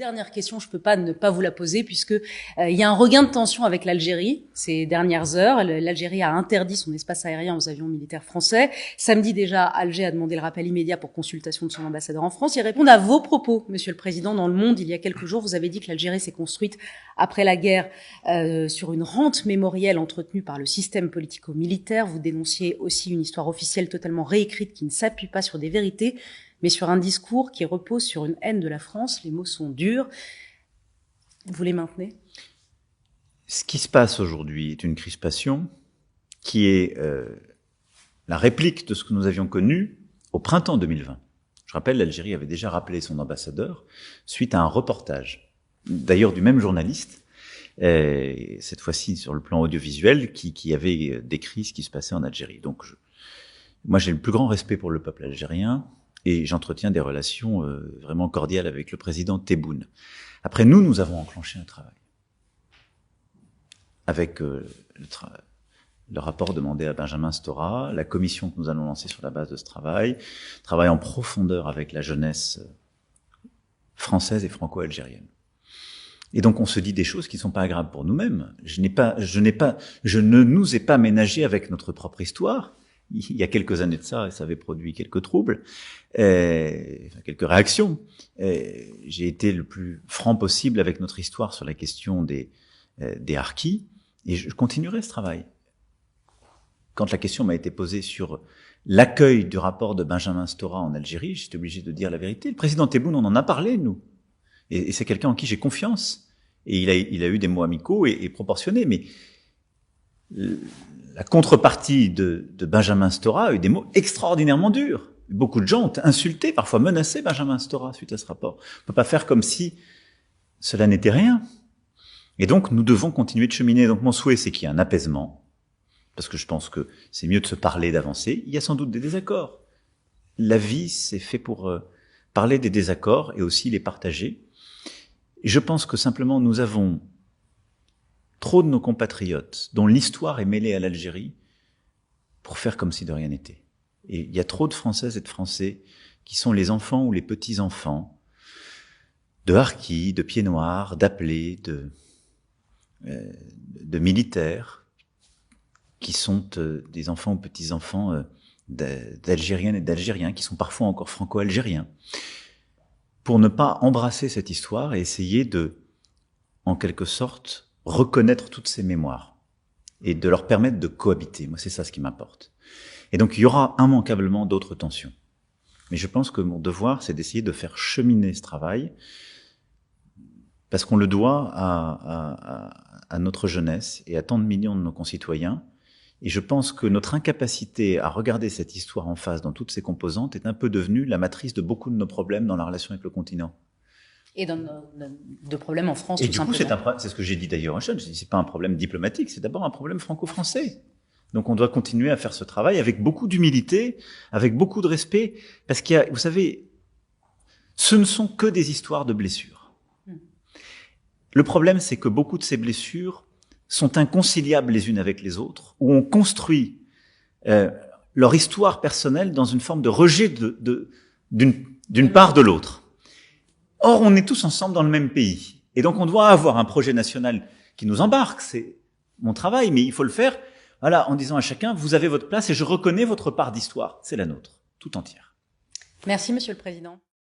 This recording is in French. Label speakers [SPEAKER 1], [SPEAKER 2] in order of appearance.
[SPEAKER 1] dernière question, je peux pas ne pas vous la poser puisque il y a un regain de tension avec l'Algérie ces dernières heures. L'Algérie a interdit son espace aérien aux avions militaires français. Samedi déjà, Alger a demandé le rappel immédiat pour consultation de son ambassadeur en France. Ils répondent à vos propos, Monsieur le Président. Dans Le Monde, il y a quelques jours, vous avez dit que l'Algérie s'est construite après la guerre sur une rente mémorielle entretenue par le système politico-militaire. Vous dénonciez aussi une histoire officielle totalement réécrite qui ne s'appuie pas sur des vérités, mais sur un discours qui repose sur une haine de la France. Les mots sont durs. Vous les maintenez?
[SPEAKER 2] Ce qui se passe aujourd'hui est une crispation qui est la réplique de ce que nous avions connu au printemps 2020. Je rappelle, l'Algérie avait déjà rappelé son ambassadeur suite à un reportage, d'ailleurs du même journaliste, cette fois-ci sur le plan audiovisuel, qui avait décrit ce qui se passait en Algérie. Donc, moi, j'ai le plus grand respect pour le peuple algérien, et j'entretiens des relations vraiment cordiales avec le président Tebboune. Après, nous avons enclenché un travail. Avec le rapport demandé à Benjamin Stora, la commission que nous allons lancer sur la base de ce travail en profondeur avec la jeunesse française et franco-algérienne. Et donc on se dit des choses qui ne sont pas agréables pour nous-mêmes. Je ne nous ai pas ménagé avec notre propre histoire. Il y a quelques années de ça, et ça avait produit quelques troubles, quelques réactions. J'ai été le plus franc possible avec notre histoire sur la question des harkis, et je continuerai ce travail. Quand la question m'a été posée sur l'accueil du rapport de Benjamin Stora en Algérie, j'étais obligé de dire la vérité. Le président Tebboune, on en a parlé, nous. Et c'est quelqu'un en qui j'ai confiance. Et il a eu des mots amicaux et proportionnés, mais la contrepartie de Benjamin Stora a eu des mots extraordinairement durs. Beaucoup de gens ont insulté, parfois menacé Benjamin Stora suite à ce rapport. On ne peut pas faire comme si cela n'était rien. Et donc, nous devons continuer de cheminer. Donc, mon souhait, c'est qu'il y ait un apaisement, parce que je pense que c'est mieux de se parler, d'avancer. Il y a sans doute des désaccords. La vie, c'est fait pour parler des désaccords et aussi les partager. Et je pense que simplement, nous avons trop de nos compatriotes, dont l'histoire est mêlée à l'Algérie, pour faire comme si de rien n'était. Et il y a trop de Françaises et de Français qui sont les enfants ou les petits-enfants de harkis, de pieds noirs, d'appelés, de militaires, qui sont des enfants ou petits-enfants d'Algériennes et d'Algériens, qui sont parfois encore franco-algériens, pour ne pas embrasser cette histoire et essayer de, en quelque sorte, reconnaître toutes ces mémoires et de leur permettre de cohabiter. Moi, c'est ça ce qui m'importe. Et donc, il y aura immanquablement d'autres tensions. Mais je pense que mon devoir, c'est d'essayer de faire cheminer ce travail parce qu'on le doit à notre jeunesse et à tant de millions de nos concitoyens. Et je pense que notre incapacité à regarder cette histoire en face dans toutes ses composantes est un peu devenue la matrice de beaucoup de nos problèmes dans la relation avec le continent.
[SPEAKER 1] Et de problèmes en France,
[SPEAKER 2] et
[SPEAKER 1] tout
[SPEAKER 2] du
[SPEAKER 1] simplement.
[SPEAKER 2] coup, c'est ce que j'ai dit d'ailleurs à Sean, je dis, c'est pas un problème diplomatique, c'est d'abord un problème franco-français. Donc on doit continuer à faire ce travail avec beaucoup d'humilité, avec beaucoup de respect, parce qu'il y a, vous savez, ce ne sont que des histoires de blessures. Le problème, c'est que beaucoup de ces blessures sont inconciliables les unes avec les autres, où on construit leur histoire personnelle dans une forme de rejet d'une part de l'autre. Or, on est tous ensemble dans le même pays. Et donc, on doit avoir un projet national qui nous embarque. C'est mon travail, mais il faut le faire, voilà, en disant à chacun, vous avez votre place et je reconnais votre part d'histoire. C'est la nôtre, tout entière.
[SPEAKER 1] Merci, Monsieur le Président.